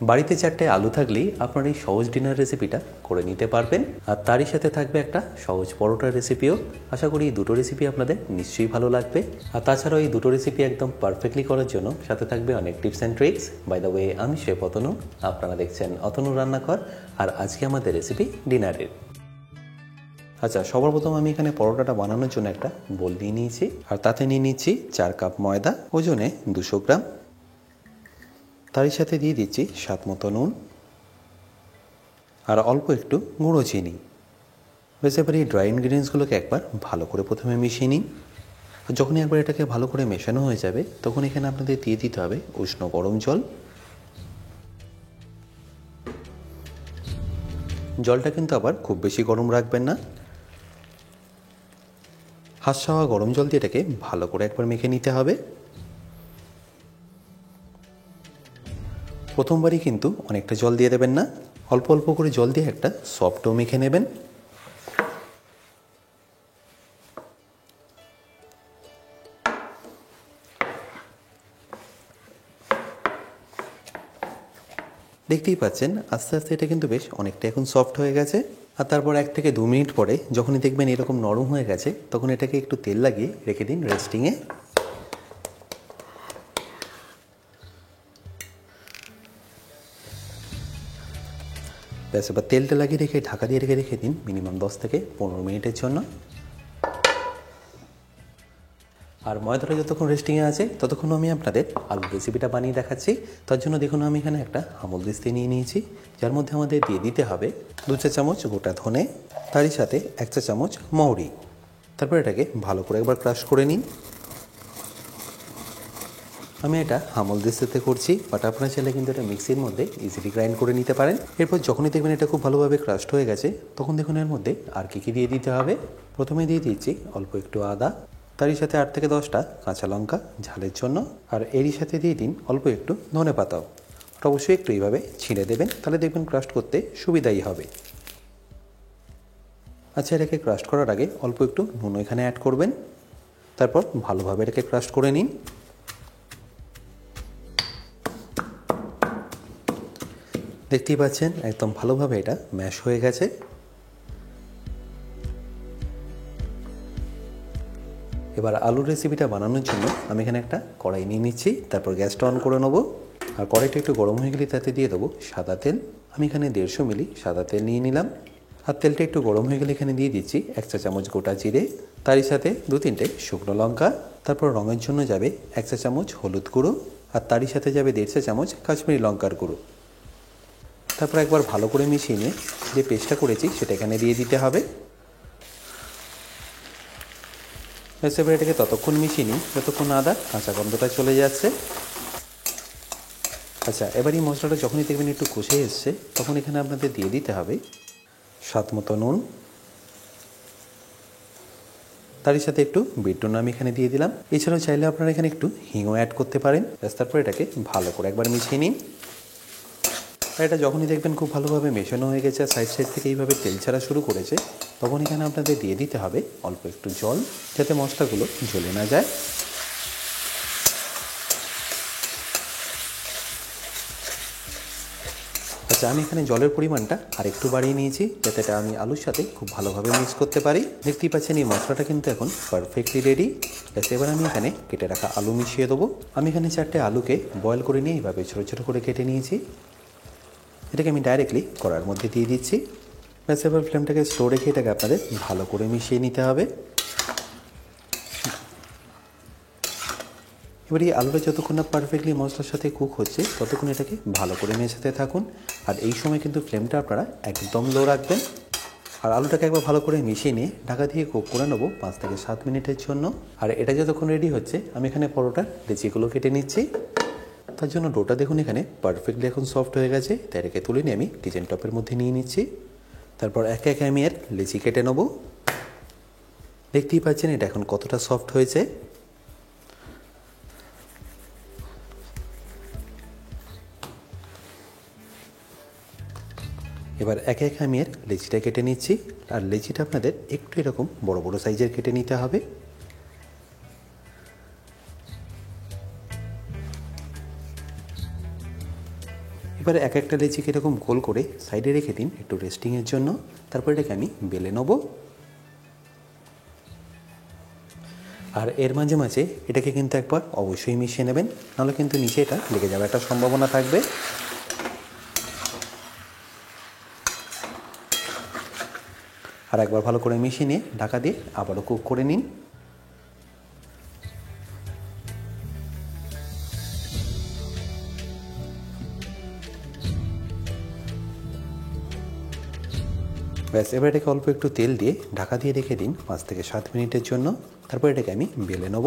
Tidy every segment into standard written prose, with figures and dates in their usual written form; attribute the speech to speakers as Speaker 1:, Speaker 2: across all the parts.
Speaker 1: বাড়িতে 4টে আলু থাকলেই আপনার এই সহজ ডিনার রেসিপিটা করে নিতে পারবেন। আর তারই সাথে থাকবে একটা সহজ পরোটার রেসিপিও। আশা করি এই দুটো রেসিপি আপনাদের নিশ্চয়ই ভালো লাগবে। আর তাছাড়াও এই দুটো রেসিপি একদম পারফেক্টলি করার জন্য সাথে থাকবে অনেক tips and tricks. By the way, আমি শেফ অতনু, আপনারা দেখছেন অতনু রান্নাঘর। আর আজকে আমাদের রেসিপি ডিনারের। আচ্ছা, সবার প্রথম আমি এখানে পরোটাটা বানানোর জন্য একটা বোল নিয়ে নিয়েছি। আর তাতে নিয়ে নিচ্ছি 4 কাপ ময়দা, ওজনে 200 গ্রাম। তারই সাথে দিয়ে দিচ্ছি স্বাদ মতো নুন আর অল্প একটু গুঁড়ো চিনি। বেশ, এবার এই ড্রাই ইনগ্রিডিয়েন্টসগুলোকে একবার ভালো করে প্রথমে মিশিয়ে নিন। যখনই একবার এটাকে ভালো করে মেশানো হয়ে যাবে, তখন এখানে আপনাদের দিয়ে দিতে হবে উষ্ণ গরম জল। জলটা কিন্তু আবার খুব বেশি গরম রাখবেন না, হাত ছাওয়া গরম জল দিয়ে এটাকে ভালো করে একবার মেখে নিতে হবে। প্রথমবারই কিন্তু অনেকটা জল দিয়ে দেবেন না, অল্প অল্প করে জল দিয়ে একটা সফট ডো মেখে নেবেন। দেখতেই পাচ্ছেন আস্তে আস্তে এটা কিন্তু বেশ অনেকটা এখন সফট হয়ে গেছে। আর তারপর 1 থেকে 2 মিনিট পরে যখনই দেখবেন এরকম নরম হয়ে গেছে, তখন এটাকে একটু তেল লাগিয়ে রেখে দিন রেস্টিংয়ে। ব্যাস, এবার তেলটা লাগিয়ে রেখে ঢাকা দিয়ে রেখে দিন মিনিমাম 10 থেকে 15 মিনিটের জন্য। আর ময়দাটা যতক্ষণ রেস্টিংয়ে আছে ততক্ষণ আমি আপনাদের আলুর রেসিপিটা বানিয়ে দেখাচ্ছি। তার জন্য দেখুন আমি এখানে একটা আমুল দিস্তি নিয়ে নিয়েছি, যার মধ্যে আমাদের দিয়ে দিতে হবে 2 চা চামচ গোটা ধনে, তারই সাথে 1 চা চামচ মৌরি। তারপর এটাকে ভালো করে একবার ক্রাশ করে নিন। আমি এটা আমুল দিস্তিতে করছি, বাট আপনারা চাইলে কিন্তু এটা মিক্সির মধ্যে ইজিলি গ্রাইন্ড করে নিতে পারেন। এরপর যখনই দেখবেন এটা খুব ভালোভাবে ক্রাশড হয়ে গেছে, তখন দেখুন এর মধ্যে আর কি দিয়ে দিতে হবে। প্রথমে দিয়ে দিচ্ছি অল্প একটু আদা, তারই সাথে 8 থেকে 10টা কাঁচা লঙ্কা ঝালের জন্য। আর এরই সাথে দিয়ে দিন অল্প একটু ধনে পাতাও। ওটা অবশ্যই একটু এইভাবে ছিঁড়ে দেবেন, তাহলে দেখবেন ক্রাস্ট করতে সুবিধাই হবে। আচ্ছা, এটাকে ক্রাস্ট করার আগে অল্প একটু নুন এখানে অ্যাড করবেন। তারপর ভালোভাবে এটাকে ক্রাস্ট করে নিন। দেখতেই পাচ্ছেন একদম ভালোভাবে এটা ম্যাশ হয়ে গেছে। এবার আলুর রেসিপিটা বানানোর জন্য আমি এখানে একটা কড়াই নিয়ে নিচ্ছি। তারপর গ্যাসটা অন করে নেবো। আর কড়াইটা একটু গরম হয়ে গেলে তাতে দিয়ে দেবো সাদা তেল। আমি এখানে 150 মিলি সাদা তেল নিয়ে নিলাম। আর তেলটা একটু গরম হয়ে গেলে এখানে দিয়ে দিচ্ছি 1 চা চামচ গোটা জিরে, তারই সাথে 2-3টে শুকনো লঙ্কা। তারপর রঙের জন্য যাবে 1 চা চামচ হলুদ গুঁড়ো, আর তারই সাথে যাবে 1.5 চা চামচ কাশ্মীরি লঙ্কার গুঁড়ো। তারপর একবার ভালো করে মিশিয়ে নিয়ে যে পেস্টটা করেছি সেটা এখানে দিয়ে দিতে হবে। এবার এটাকে ততক্ষণ মিশিয়ে নিই যতক্ষণ আদা কাঁচা গন্ধটা চলে যাচ্ছে। আচ্ছা, এবার এই মশলাটা যখনই দেখবেন একটু কষে এসছে, তখন এখানে আপনাদের দিয়ে দিতে হবে স্বাদ মতো নুন, তারই সাথে একটু বিট নুন আমি এখানে দিয়ে দিলাম। এছাড়াও চাইলে আপনারা এখানে একটু হিংও অ্যাড করতে পারেন। তারপর এটাকে ভালো করে একবার মিশিয়ে নিন। আর এটা যখনই দেখবেন খুব ভালোভাবে মেশানো হয়ে গেছে আর সাইড সাইড থেকে এইভাবে তেল ছাড়া শুরু করেছে, তখন এখানে আপনাদের দিয়ে দিতে হবে অল্প একটু জল, যাতে মশলাগুলো জ্বলে না যায়। আচ্ছা, আমি এখানে জলের পরিমাণটা আর একটু বাড়িয়ে নিয়েছি, যাতে এটা আমি আলুর সাথে খুব ভালোভাবে মিক্স করতে পারি। দেখতেই পাচ্ছেন এই মশলাটা কিন্তু এখন পারফেক্টলি রেডি। এবার আমি এখানে কেটে রাখা আলু মিশিয়ে দেবো। আমি এখানে 4টে আলুকে বয়েল করে নিয়ে এইভাবে ছোটো ছোটো করে কেটে নিয়েছি। এটাকে আমি ডাইরেক্টলি কড়ার মধ্যে দিয়ে দিচ্ছি। ব্যাস, এবার ফ্লেমটাকে স্লো রেখে এটাকে আপনাদের ভালো করে মিশিয়ে নিতে হবে। এবার এই আলুটা যতক্ষণ না পারফেক্টলি মশলার সাথে কুক হচ্ছে, ততক্ষণ এটাকে ভালো করে মেশাতে থাকুন। আর এই সময় কিন্তু ফ্লেমটা আপনারা একদম লো রাখবেন। আর আলুটাকে একবার ভালো করে মিশিয়ে নিয়ে ঢাকা দিয়ে কুক করে নেবো 5 থেকে 7 মিনিটের জন্য। আর এটা যতক্ষণ রেডি হচ্ছে, আমি এখানে পরোটার লেচিগুলো কেটে নিচ্ছি। তার জন্য ডোটা দেখুন এখানে পারফেক্টলি এখন সফট হয়ে গেছে, তাই এটাকে তুলে নিয়ে আমি কিচেন টপের মধ্যে নিয়ে নিচ্ছি। তারপর একে একে আমি এর লেচি কেটে নেবো। দেখতেই পাচ্ছেন এটা এখন কতটা সফট হয়েছে। এবার একে একে আমি এর লেচিটা কেটে নিচ্ছি। আর লেচিটা আপনাদের একটু এরকম বড় বড় সাইজের কেটে নিতে হবে। এবার এক একটা লেচিকে এরকম গোল করে সাইডে রেখে দিন একটু রেস্টিংয়ের জন্য। তারপর এটাকে আমি বেলে নেব। আর এর মাঝে মাঝে এটাকে কিন্তু একবার অবশ্যই মিশিয়ে নেবেন, নাহলে কিন্তু নিচে এটা লেগে যাওয়ার একটা সম্ভাবনা থাকবে। আর একবার ভালো করে মিশিয়ে নিয়ে ঢাকা দিয়ে আবারও কুক করে নিন। ব্যাস, এবার এটাকে অল্প একটু তেল দিয়ে ঢাকা দিয়ে রেখে দিন 5 থেকে 7 মিনিটের জন্য। তারপর এটাকে আমি বেলে নেব।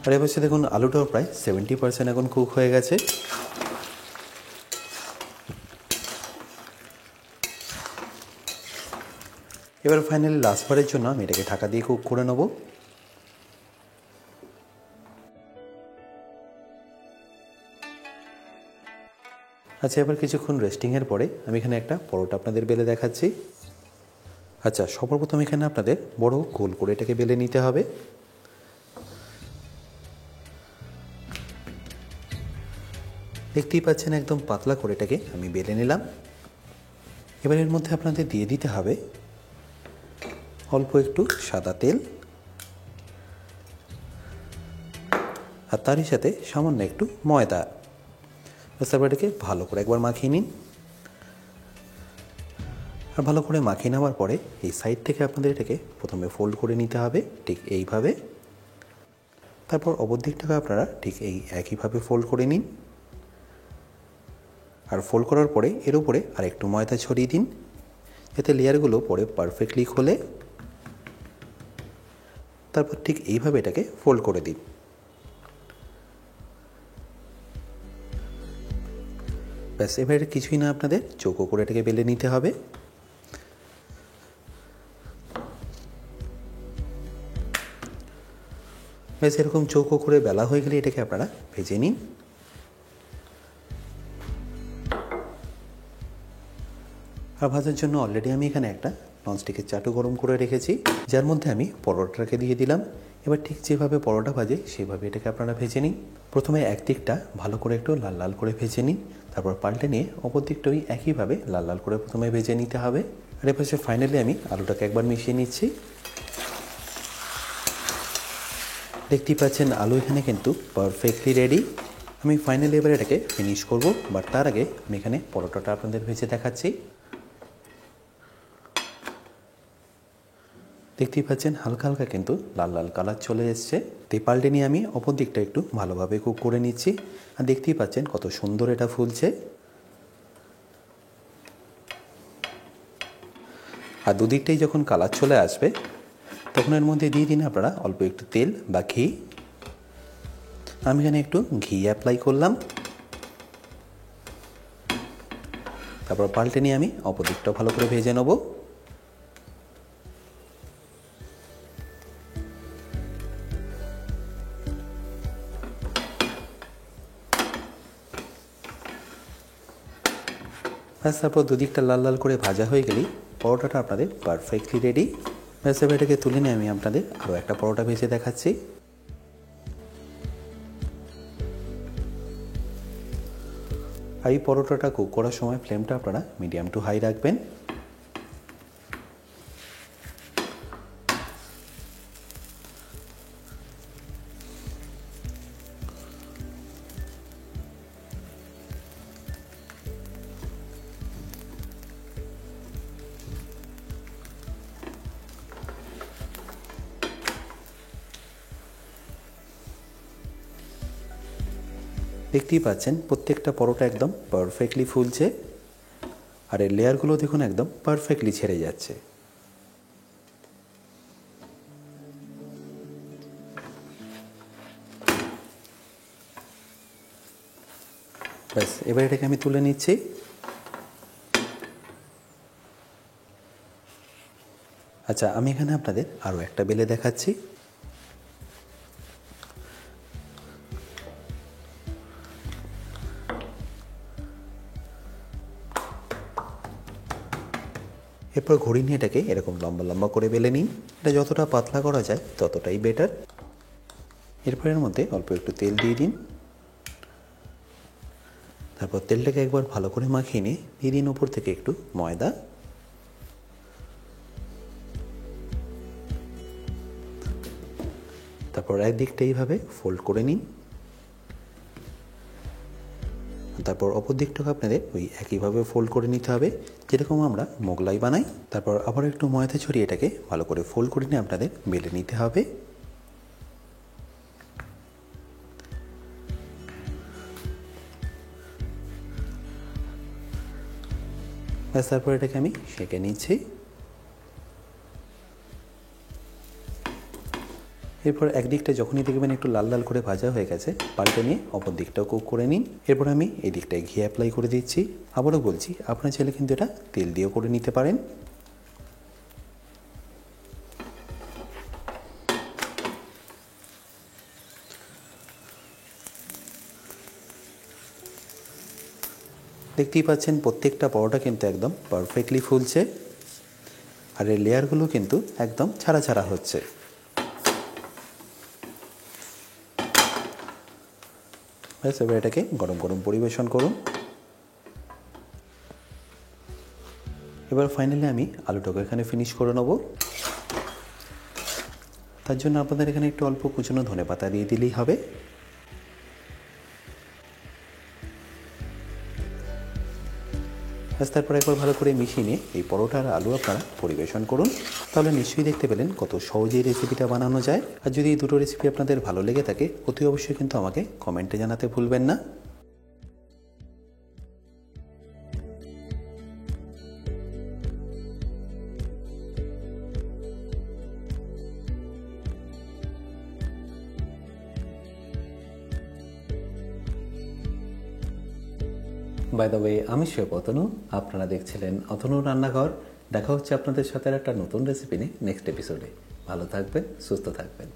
Speaker 1: আর এবার দেখুন আলুটাও প্রায় 70% এখন কুক হয়ে গেছে। এবার ফাইনালি লাস্টবারের জন্য আমি এটাকে ঢাকা দিয়ে কুক করে নেব। আচ্ছা, এবার কিছুক্ষণ রেস্টিংয়ের পরে আমি এখানে একটা পরোটা আপনাদের বেলে দেখাচ্ছি। আচ্ছা, সর্বপ্রথম এখানে আপনাদের বড় গোল করে এটাকে বেলে নিতে হবে। দেখতেই পাচ্ছেন একদম পাতলা করে এটাকে আমি বেলে নিলাম। এবার এর মধ্যে আপনাদের দিয়ে দিতে হবে অল্প একটু সাদা তেল, আর তারই সাথে সামান্য একটু ময়দা। তারপর এটাকে ভালো করে একবার মাখিয়ে নিন। আর ভালো করে মাখিয়ে নেওয়ার পরে এই সাইড থেকে আপনাদের এটাকে প্রথমে ফোল্ড করে নিতে হবে ঠিক এইভাবে। তারপর অপর দিকটাকে আপনারা ঠিক এই একইভাবে ফোল্ড করে নিন। আর ফোল্ড করার পরে এর উপরে আর একটু ময়দা ছড়িয়ে দিন, যাতে লেয়ারগুলো পরে পারফেক্টলি খোলে। তারপর ঠিক এইভাবে এটাকে ফোল্ড করে দিন। ব্যাস, এবারে কিছুই না, আপনাদের চৌকো করে এটাকে বেলে নিতে হবে। ব্যাস, এরকম চৌকো করে বেলা হয়ে গেলে এটাকে আপনারা ভেজে নিন। আর ভাজার জন্য অলরেডি আমি এখানে একটা ননস্টিকের চাটু গরম করে রেখেছি, যার মধ্যে আমি পরোটাটাকে দিয়ে দিলাম। এবার ঠিক যেভাবে পরোটা ভাজে সেভাবে এটাকে আপনারা ভেজে নিন। প্রথমে এক দিকটা ভালো করে একটু লাল লাল করে ভেজে নিন, তারপর পাল্টে নিয়ে অপর দিকটা ওই একইভাবে লাল লাল করে প্রথমে ভেজে নিতে হবে। আর এর পাশে ফাইনালি আমি আলুটাকে একবার মিশিয়ে নিচ্ছি। দেখতেই পাচ্ছেন আলু এখানে কিন্তু পারফেক্টলি রেডি। আমি ফাইনালি এবার এটাকে ফিনিশ করব, বাট তার আগে আমি এখানে পরোটাটা আপনাদের ভেজে দেখাচ্ছি। দেখতেই পাচ্ছেন হালকা হালকা কিন্তু লাল লাল কালার চলে এসছে। পাল্টে নিয়ে আমি অপর দিকটা একটু ভালোভাবে কুক করে নিচ্ছি। আর দেখতেই পাচ্ছেন কত সুন্দর এটা ফুলছে। আর দুদিকটাই যখন কালার চলে আসবে তখন এর মধ্যে দিয়ে দিন আপনারা অল্প একটু তেল বা ঘি। আমি এখানে একটু ঘি অ্যাপ্লাই করলাম। তারপর পাল্টে নিয়ে আমি অপর দিকটাও ভালো করে ভেজে নেব। ব্যাস, তারপর দুদিকটা লাল লাল করে ভাজা হয়ে গেলেই পরোটাটা আপনাদের পারফেক্টলি রেডি। ব্যাস, এবার এটাকে তুলে নিয়ে আমি আপনাদের আরও একটা পরোটা ভেজে দেখাচ্ছি। আর এই পরোটাটা কুক করার সময় ফ্লেমটা আপনারা মিডিয়াম টু হাই রাখবেন। দেখতেই পাচ্ছেন প্রত্যেকটা পরোটা একদম পারফেক্টলি ফুলছে, আর এর লেয়ারগুলো দেখুন একদম পারফেক্টলি ছেড়ে যাচ্ছে। ব্যাস, এবার এটাকে আমি তুলে নিচ্ছি। আচ্ছা, আমি এখানে আপনাদের আরও একটা বেলে দেখাচ্ছি। এরপর ঘড়ি নিয়ে এটাকে এরকম লম্বা লম্বা করে বেলে নিন। এটা যতটা পাতলা করা যায় ততটাই বেটার। এরপর এর মধ্যে অল্প একটু তেল দিয়ে দিন। তারপর তেলটাকে একবার ভালো করে মাখিয়ে নিয়ে দিয়ে দিন উপর থেকে একটু ময়দা। তারপর একদিকটা এইভাবে ফোল্ড করে নিন। তারপর অপর দিকটাকে আপনাদের ওই একইভাবে ফোল্ড করে নিতে হবে যেরকম আমরা মোগলাই বানাই। তারপর আবার একটু ময়দা ছড়িয়ে এটাকে ভালো করে ফোল্ড করে নিয়ে আপনাদের বেলে নিতে হবে। ব্যাস, তারপর এটাকে আমি সেঁকে নিচ্ছি। এরপর একদিকটা যখনই দেখবেন একটু লাল লাল করে ভাজা হয়ে গেছে পাল্টে নিয়ে অপর দিকটাও কুক করে নিন। এরপর আমি এই দিকটায় ঘি অ্যাপ্লাই করে দিচ্ছি। আবারও বলছি, আপনার চাইলে কিন্তু এটা তেল দিয়েও করে নিতে পারেন। দেখতেই পাচ্ছেন প্রত্যেকটা পরোটা কিন্তু একদম পারফেক্টলি ফুলছে আর এর লেয়ারগুলো কিন্তু একদম ছাড়া ছাড়া হচ্ছে। ব্যাস, এবার এটাকে গরম গরম পরিবেশন করুন। এবার ফাইনালি আমি আলুটাকে এখানে ফিনিশ করে নেব। তার জন্য আপনাদের এখানে একটু অল্প কুচনো ধনেপাতা দিয়ে দিলেই হবে। ব্যাস, তারপর একবার ভালো করে মিশিয়ে নিয়ে এই পরোটা আর আলু আপনারা পরিবেশন করুন। তাহলে নিশ্চয়ই দেখতে পেলেন কত সহজেই রেসিপিটা বানানো যায়। আর যদি এই দুটো রেসিপি আপনাদের ভালো লেগে থাকে অতি অবশ্যই কিন্তু আমাকে কমেন্টে জানাতে ভুলবেন না। বাই দ্য ওয়ে, আমি শেফ অতনু, আপনারা দেখছিলেন অতনু রান্নাঘর। দেখা হচ্ছে আপনাদের সাথে একটা নতুন রেসিপি নিয়ে নেক্সট এপিসোডে। ভালো থাকবেন, সুস্থ থাকবেন।